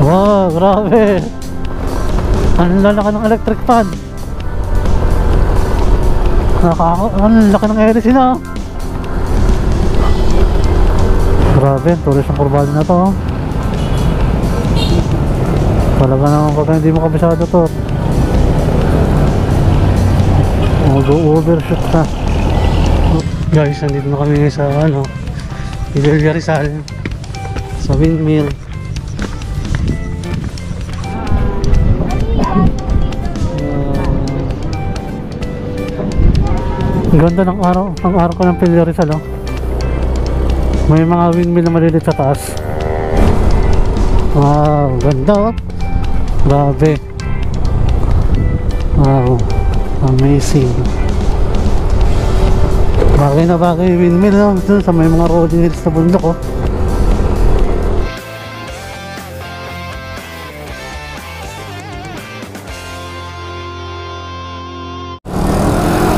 Wow, grabe. Ang lalaki ng electric fan. Ang laki ng hélice na. Grabe, tulis ng kurbado na to. Talaga naman pag hindi mo kabisado to, mag-overshoot na. Guys, nandito na kami sa Villa Rizal, sa windmill. Ang ganda ng araw, ang araw ko ng Villa Rizal, oh. May mga windmill na malilit sa taas. Wow, ganda, oh. Grabe. Wow, amazing. Bagay na bagay yung windmill, no? Dun sa may mga rolling hills na bundok, oh.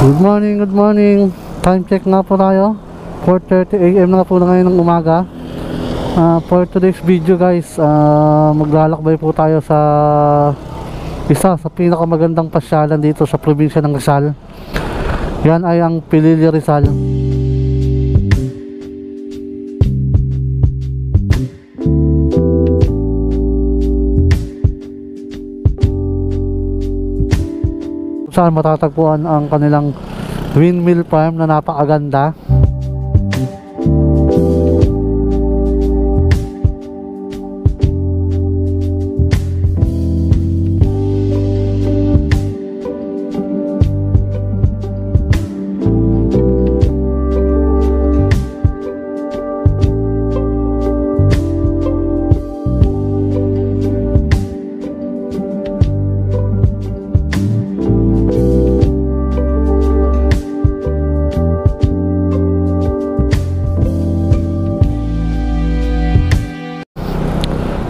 Good morning, good morning. Time check nga po tayo. 4:30 AM na po na ngayon ng umaga. For today's video, guys, maglalakbay po tayo sa isa sa pinakamagandang pasyalan dito sa probinsya ng Rizal. Yan ay ang Pililla Rizal. Saan matatagpuan ang kanilang windmill farm na napakaganda.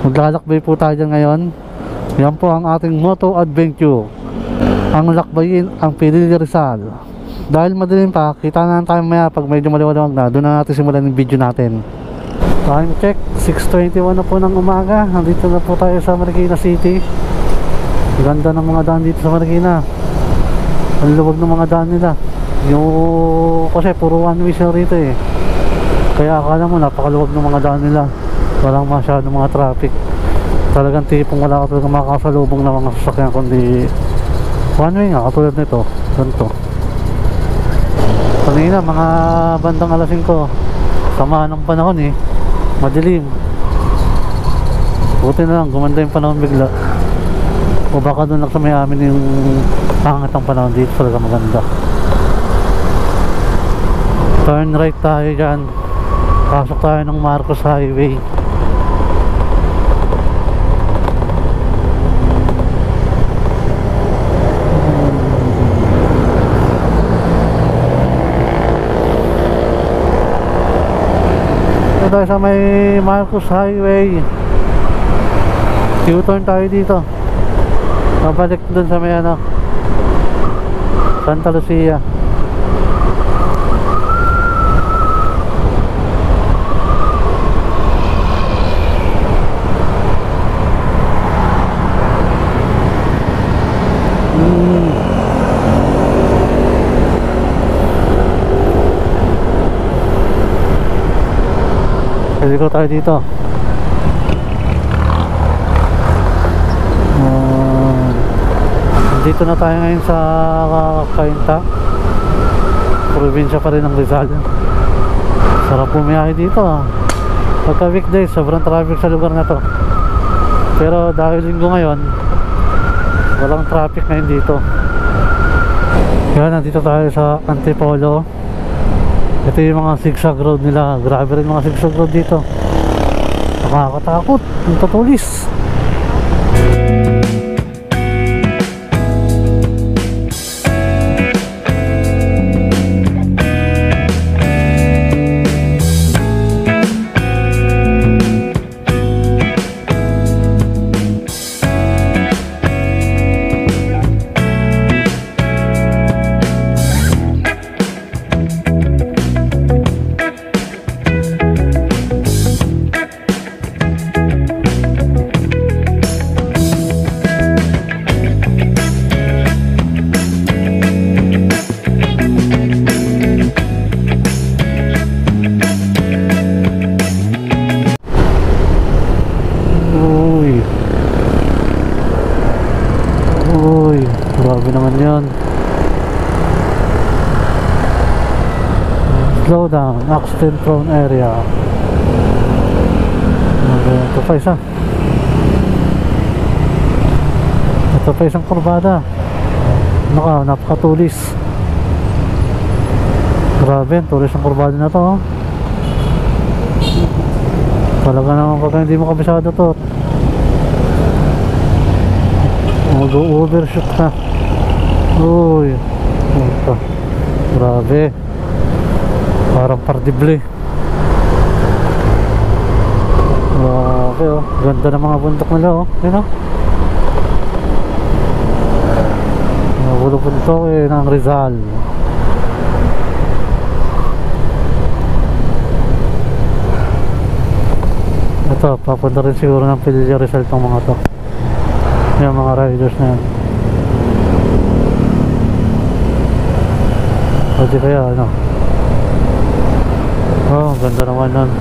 Maglalakbay po tayo dyan ngayon. Yan po ang ating moto adventure. Ang lakbayin ang Pililla Rizal. Dahil madilim pa, kita na tayo maya pag medyo maliwanag na. Doon na natin simulan yung video natin. Time check, 6:21 na po ng umaga. Nandito na po tayo sa Marikina City. Ganda ng mga daan dito sa Marikina. Ang luwag ng mga daan nila. Kasi puro one way siya rito, eh. Kaya akala mo napakaluwag ng mga daan nila. Walang masyadong mga traffic. Talagang tipong wala ka talagang makakasalubong na mga sasakyan, kundi one way nga, katulad nito. Ganito. Kanina mga bandang alas 5, sama ng panahon, eh. Madilim. Buti na lang, gumanda yung panahon bigla. O baka doon lang sa may amin yung pangat ang panahon. Dito talaga maganda. Turn right tayo dyan. Pasok tayo ng Marcos Highway. Tayo sa may Marcos Highway. U-turn tayo dito. Pabalik dun sa may Santa Lucia. Dito tayo dito. Dito na tayo ngayon sa Cainta. Probinsya pa rin ng Rizal. Sarap bumiyahe dito, ah. Pagka weekdays, sobrang traffic sa lugar na to. Pero dahil linggo ngayon, walang traffic ngayon dito. Yan, nandito tayo sa Antipolo. Ito yung mga zigzag road nila. Grabe rin mga zigzag road dito. Nakakatakot. Ang tutulis. accident prone area. Ito pa isa. Ito pa isang kurbada. Napakatulis. Grabe, tulis ang kurbada na to, oh. Talaga naman pag hindi mo kabisado to, mag-overshoot ka. Uy, ito. Grabe, parang pardible. Grabe, oh. Ganda ng mga bundok nila, oh. Yun, oh. Bulong bundok ng Rizal. Ito, papunta rin siguro ng Pililla Rizal itong mga to, yung mga riders na yan. Pwede kaya ano. Oh, ganda naman nun.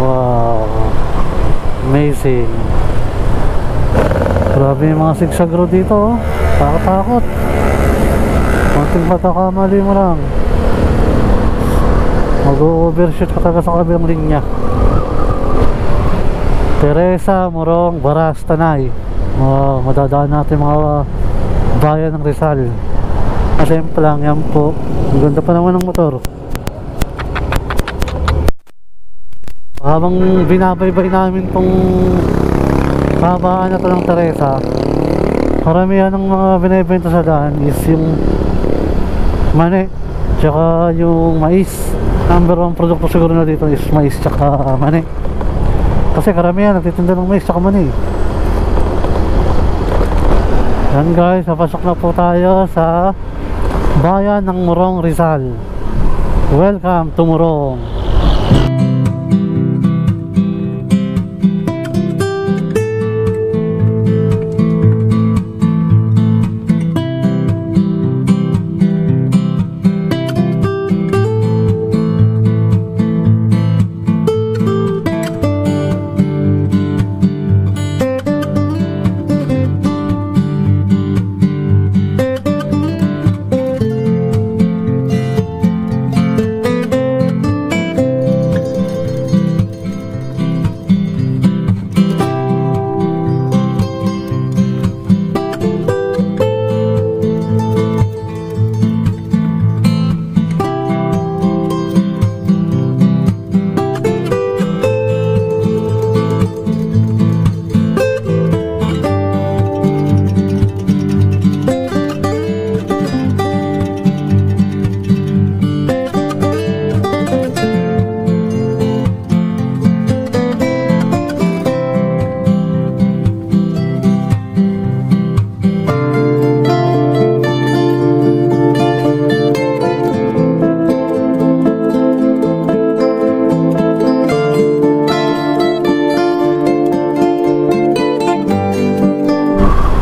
Wow, amazing. Grabe yung mga sigsag road dito, oh. Takot-takot. Konting matakamali mo lang, mag-overshoot ka talaga sa kabilang linya. Teresa, Morong, Baras, Tanay. Madadaan natin mga bayan ng Rizal. Simple lang yan po. Ang ganda pa naman ng motor. Habang binabaybay namin tong habaan na to ng Teresa, karamihan ng mga binibenta sa daan is yung mani tsaka yung mais. Number 1 produkto siguro na dito is mais tsaka mani, kasi karamihan nagtitinda ng mais tsaka mani. Yan guys, napasok na po tayo sa bayan ng Morong, Rizal. Welcome to Morong.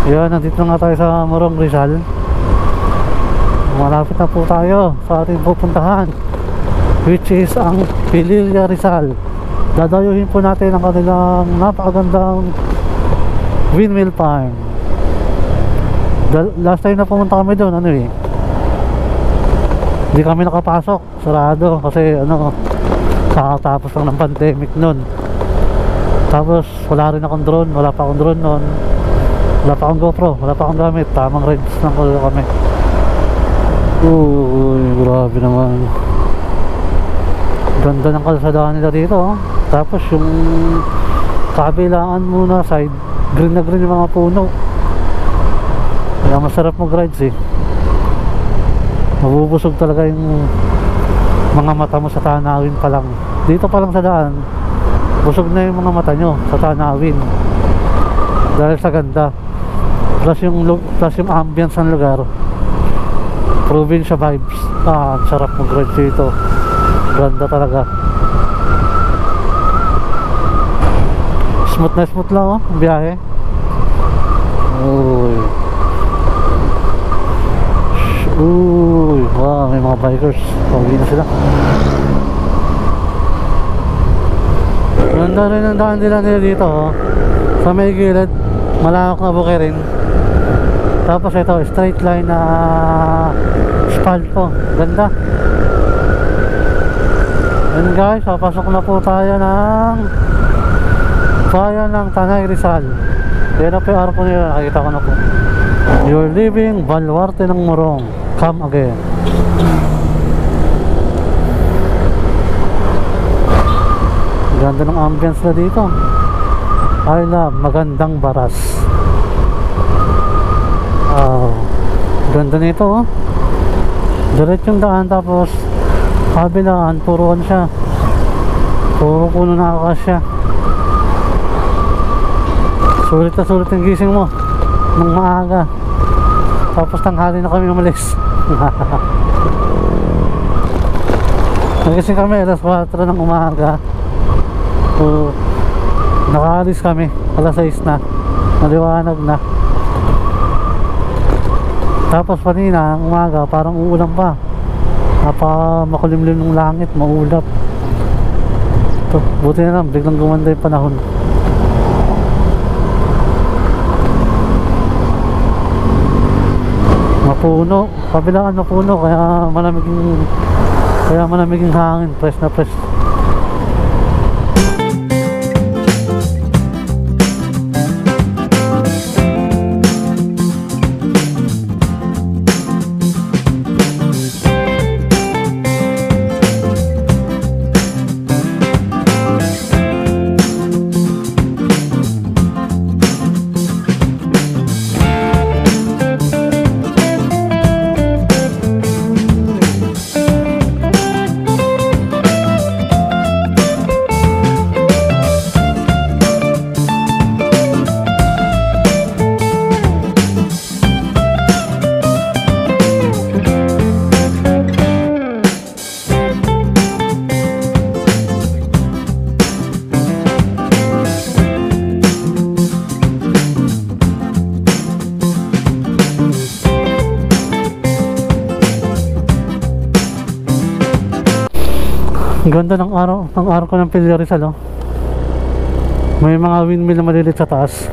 Yan, nandito na nga tayo sa Morong, Rizal. Malapit na po tayo sa ating pupuntahan, which is ang Pililla Rizal. Dadayuhin po natin ang kanilang napakagandang windmill farm. Last time na pumunta kami doon, hindi kami nakapasok, sarado kasi kakatapos lang ng pandemic noon. Tapos wala rin akong drone, wala pa akong drone noon. Wala pa akong GoPro, wala pa akong gamit. Tamang rides lang ko kami. Uy, grabe naman. Ganda ng kalsadaan nila dito, oh. Tapos yung kabilaan muna side, green na green yung mga puno. Kaya masarap mag-rides, eh. Mabubusog talaga yung mga mata mo sa tanawin pa lang. Dito pa lang sa daan, busog na yung mga mata nyo sa tanawin dahil sa ganda. Plus yung ambience ng lugar, probinsya vibes. Ang sarap mag-ride dito. Ganda talaga. Smooth na smooth lang, oh, ang biyahe. Uy. Uy, wow, may mga bikers. Pauwi na sila. Ganda rin ang daan nila dito, oh. Sa may gilid, malawak na buke rin. Tapos ito, straight line na asphalt. Ganda. And guys, papasok na po tayo ng bayan ng Tanay Rizal. Yan na po yung arko nila, nakikita ko na po. You're leaving Baluarte ng Morong. Come again. Ganda ng ambience na dito. I love magandang baras. Ganda nito, oh. Diretsong daan, tapos kabilaan, puruan siya. Puro puno na akasya. Sulit na sulit yung gising mo nung maaga. Tapos tanghali na kami umalis. Nagising kami alas 4 ng umaga. So, nakaalis kami alas 6 na. Maliwanag na. Tapos kanina ang umaga parang uulan pa. Makulimlim ng langit, maulap. So, buti na lang, biglang gumanda yung panahon. Mapuno, kabilaan mapuno, kaya malamig yung hangin, fresh na fresh. Ganda ng arko ng Pilar Rizal, oh. May mga windmill na maliliit sa taas.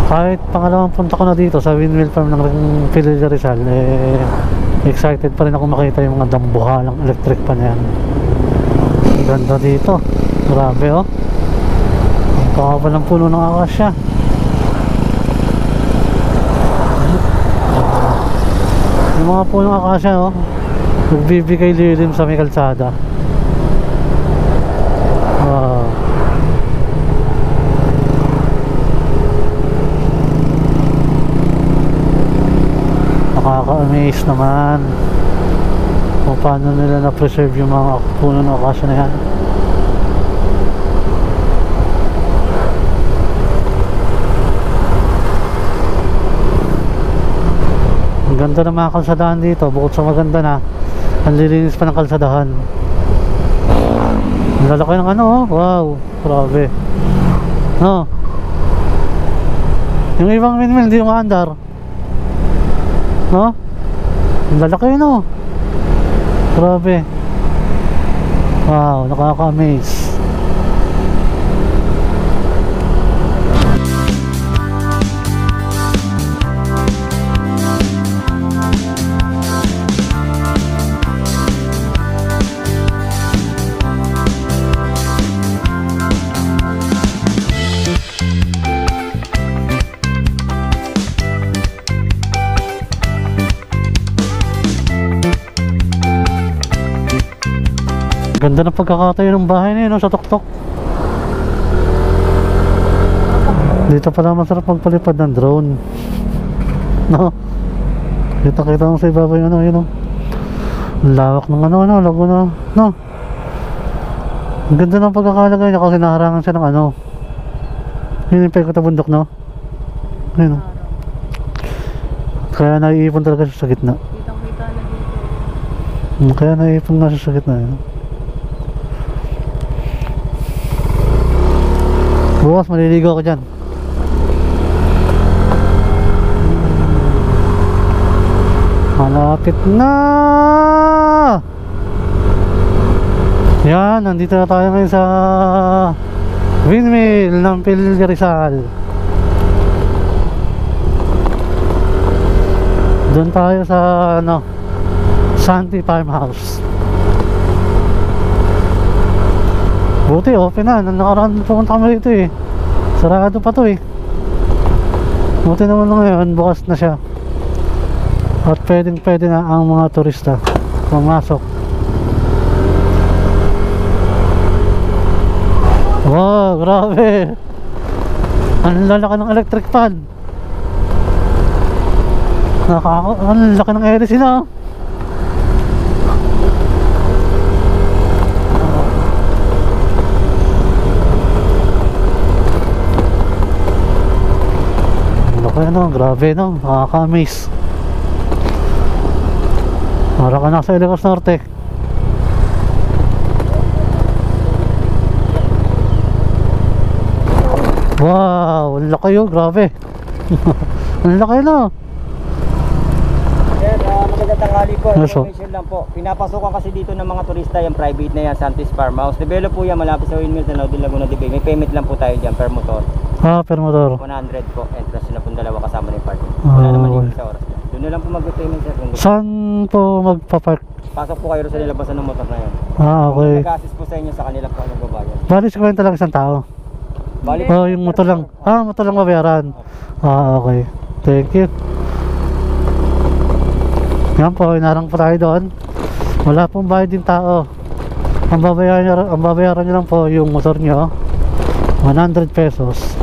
Kahit pangalawang punta ko na dito sa windmill farm ng Pilar Rizal, excited pa rin ako makita yung mga dambuhalang electric pa na yan. Ganda dito, grabe, oh. Ang kakaba ng puno ng akasya. Yung mga puno ng akasya, oh, nagbibigay lilim sa may kalsada. Wow. Nakaka-amaze naman kung paano nila na-preserve yung mga puno ng akasya na yan. Ang ganda ng mga kalsadahan dito. Bukod sa maganda na, ang lilinis pa ng kalsadahan. Ang lalaki ng ano, oh. Wow, grabe, no? Yung ibang windmill hindi umaandar, no? Ang lalaki, no? Grabe. Wow, nakaka-amaze. Ganda ng pagkakatayo ng bahay na yun, no, sa tuktok. Dito pala masarap magpalipad ng drone, no? Kita mo sa ibabaw yung ano, yun, no? Ang lawak ng ano, Laguna, no? Ang ganda ng pagkakalagay niya kasi naharangan siya ng ano, yun yung pagkata bundok, no? Yun, no? Kaya naiipon talaga siya sa gitna. Kitang-kita na dito. Kaya naiipon nga siya sa gitna, yun. Bukas maliligo ako dyan. Malapit na. Yan, nandito na tayo ngayon sa windmill ng PhilHealth Rizal. Doon tayo sa Santi Farmhouse. Buti open na, nang nakaraan pumunta kami dito eh. Sarado pa to eh. Buti naman ngayon, bukas na siya. At pwede na ang mga turista pumasok. Wow, grabe. Ang lalaki ng electric fan. Ang laki ng ere sila. Grabe no, nakaka-amaze. Para ka nasa Ilocos Norte. Wow, ang laki yun, grabe. Ang laki no. Sir, magandang tanghali po. Yes, po. Information lang po. Pinapasokan kasi dito ng mga turista yung private na yan, Santis Farmhouse. Develop po yan, malapit sa windmill sa Naudil Laguna de Bay. May payment lang po tayo dyan per motor. Per motor. 100 po. Entrance na pong dalawa kasama ng parking. Ah, Wala naman okay. yung sa oras. Doon na lang po mag-payment sir. Saan po magpapark? Pasok po kayo sa nilabasan ng motor na yun. Okay. Nag-assist po sa inyo sa kanila po ang magbabayad. Bali 50 lang isang tao. Bali, Yung motor lang. Motor lang babayaran. Okay. Thank you. Yan po, inarang po tayo doon. Wala pong bayad din tao. Ang babayaran nyo lang po yung motor nyo, 100 pesos.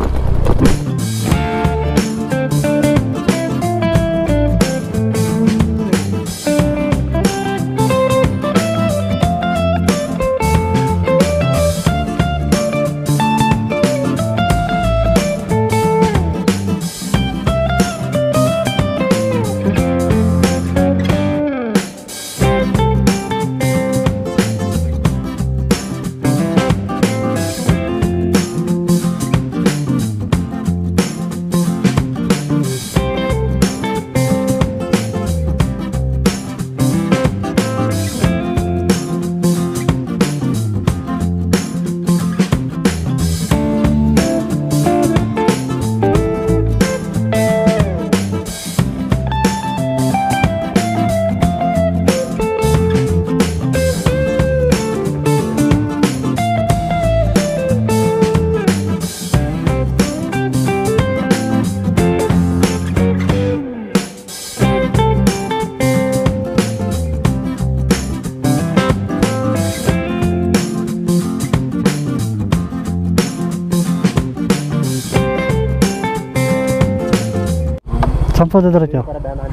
Saan po diretso? para daanan.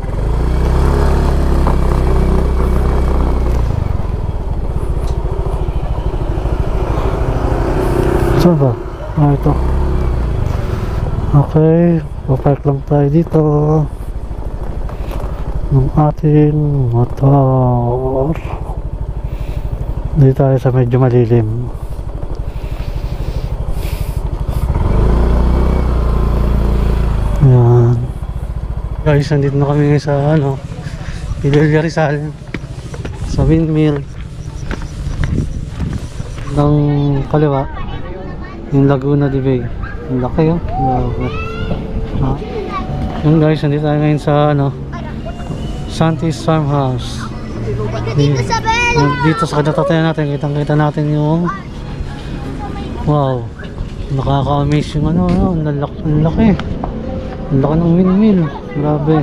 Saan ba? Ito. Okay, papark lang tayo dito ng ating motor. Dito tayo sa medyo malilim. Yan. Guys, nandito na kami ngayon sa PhilHealth Rizal, sa windmill ng kaliwa, yung Laguna de Bay. Ang laki yun. Yun guys, nandito tayo ngayon sa Santis Farmhouse. Dito sa kadatayan natin, kitang-kita natin yung wow, nakaka-amaze yung ang laki. Ang laki ng windmill. Grabe.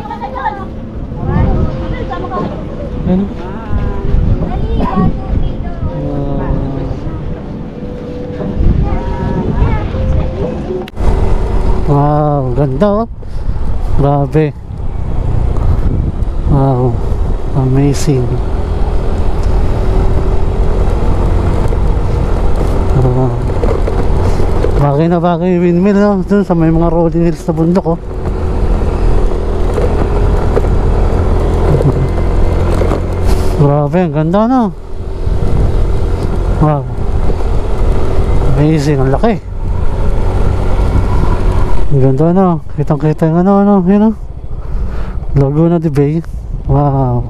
Ayan. Wow, ganda oh. Grabe. Wow, amazing. Bagay na bagay yung windmill dun sa may mga rolling hills na bundok oh. Grabe, ang ganda Wow, amazing, ang laki. Ang ganda kitang kita yung yun Laguna de Bay. Wow.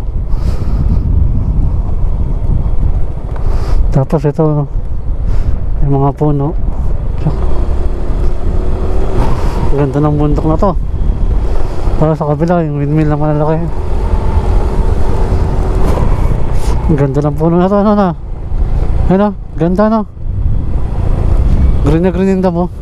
Tapos ito, yung mga puno. Ganda ng bundok na to. Para sa kabila, yung windmill na malalaki. Ganda ng puno na to, ano na? Ano? Ganda, no? Green na green yung damo.